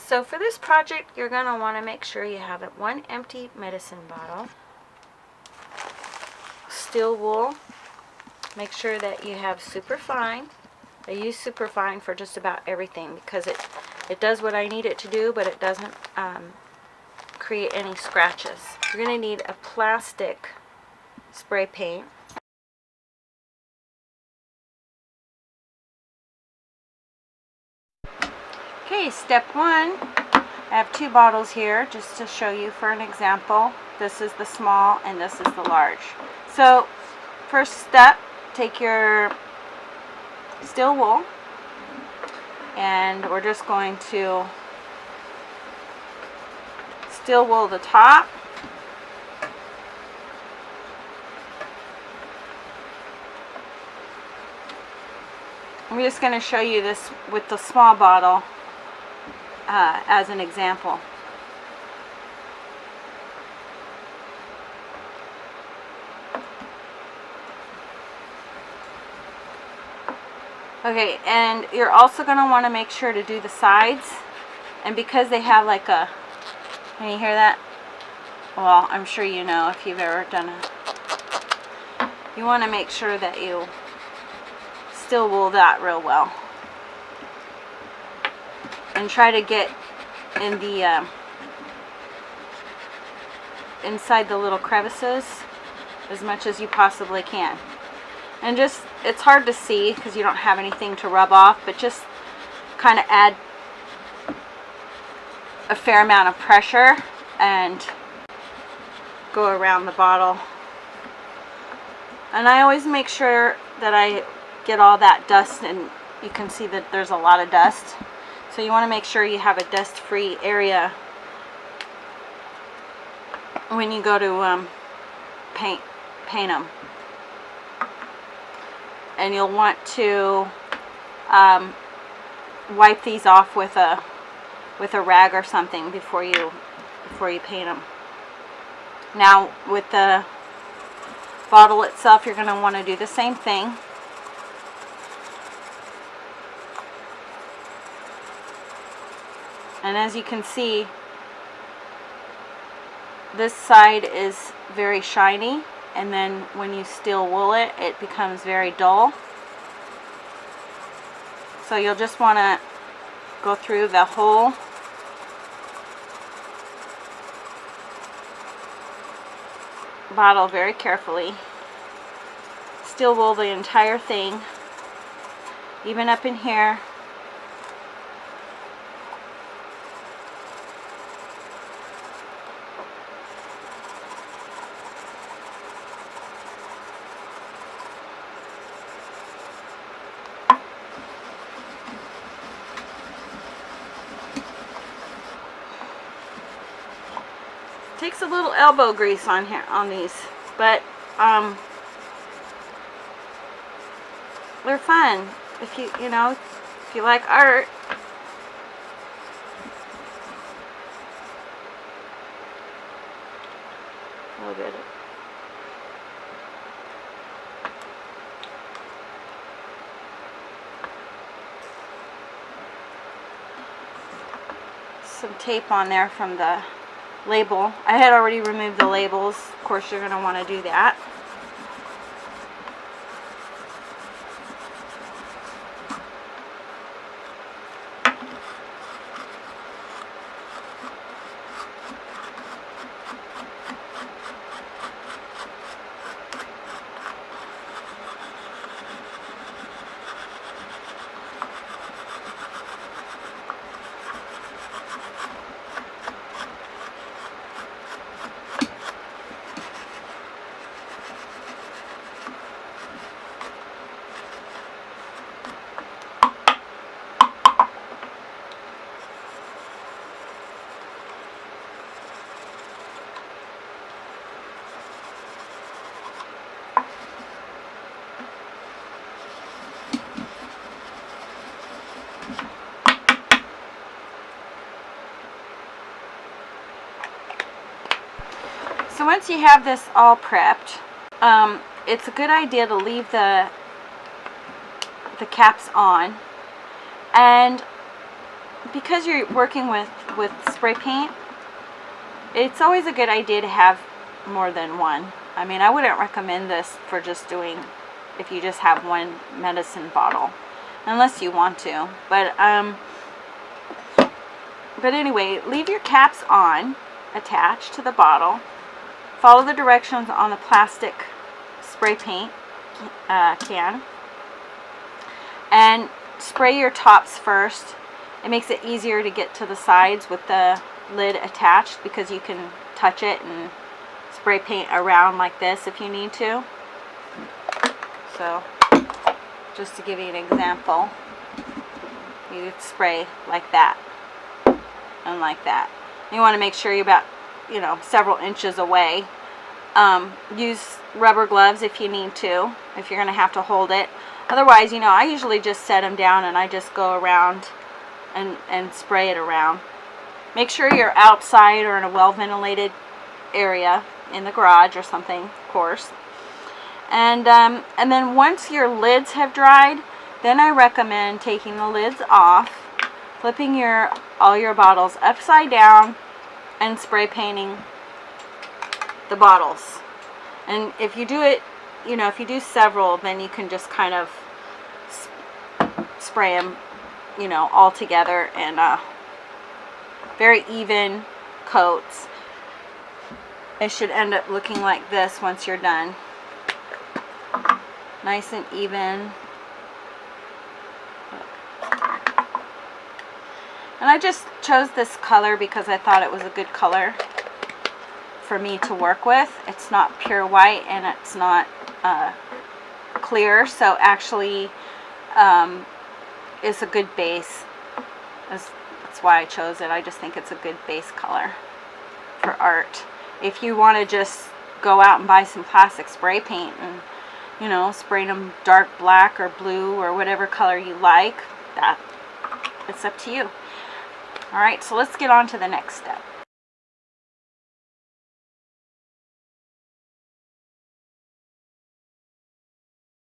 So for this project, you're going to want to make sure you have one empty medicine bottle, steel wool. Make sure that you have superfine. I use superfine for just about everything because it does what I need it to do, but it doesn't create any scratches. You're going to need a plastic spray paint. Okay, step one. I have two bottles here just to show you for an example. This is the small and this is the large. So first step, take your steel wool and we're just going to steel wool the top. I'm just going to show you this with the small bottle as an example. Okay, and you're also going to want to make sure to do the sides, and because they have like a, can you hear that? Well, I'm sure you know if you've ever done it. You want to make sure that you steel wool that real well. And try to get in the inside the little crevices as much as you possibly can. And just, it's hard to see because you don't have anything to rub off, but just kind of add a fair amount of pressure and go around the bottle. And I always make sure that I get all that dust, and you can see that there's a lot of dust. So you want to make sure you have a dust-free area when you go to paint them. And you'll want to wipe these off with a rag or something before you paint them. Now with the bottle itself, you're going to want to do the same thing. And as you can see, this side is very shiny, and then when you steel wool it, it becomes very dull. So you'll just want to go through the whole bottle very carefully. Steel wool the entire thing, even up in here. Takes a little elbow grease on here on these, but they're fun if you like art. A little bit. Some tape on there from the label. I had already removed the labels. Of course, you're going to want to do that. So once you have this all prepped, it's a good idea to leave the caps on, and because you're working with spray paint, it's always a good idea to have more than one. I mean, I wouldn't recommend this for just doing, if you just have one medicine bottle, unless you want to. But anyway, leave your caps on, attached to the bottle. Follow the directions on the plastic spray paint can, and spray your tops first. It makes it easier to get to the sides with the lid attached, because you can touch it and spray paint around like this if you need to. So just to give you an example, you spray like that and like that. You want to make sure you're about, you know, several inches away. Use rubber gloves if you need to, if you're going to have to hold it. Otherwise, you know, I usually just set them down and I just go around and spray it around. Make sure you're outside or in a well-ventilated area, in the garage or something, of course. And then once your lids have dried, then I recommend taking the lids off, flipping all your bottles upside down, and spray painting the bottles. And if you do it, you know, if you do several, then you can just kind of spray them, you know, all together in very even coats. It should end up looking like this once you're done. Nice and even. And I just chose this color because I thought it was a good color for me to work with. It's not pure white and it's not clear, so actually it's a good base. That's why I chose it. I just think it's a good base color for art. If you want to just go out and buy some plastic spray paint and, you know, spray them dark black or blue or whatever color you like, it's up to you. Alright, so let's get on to the next step.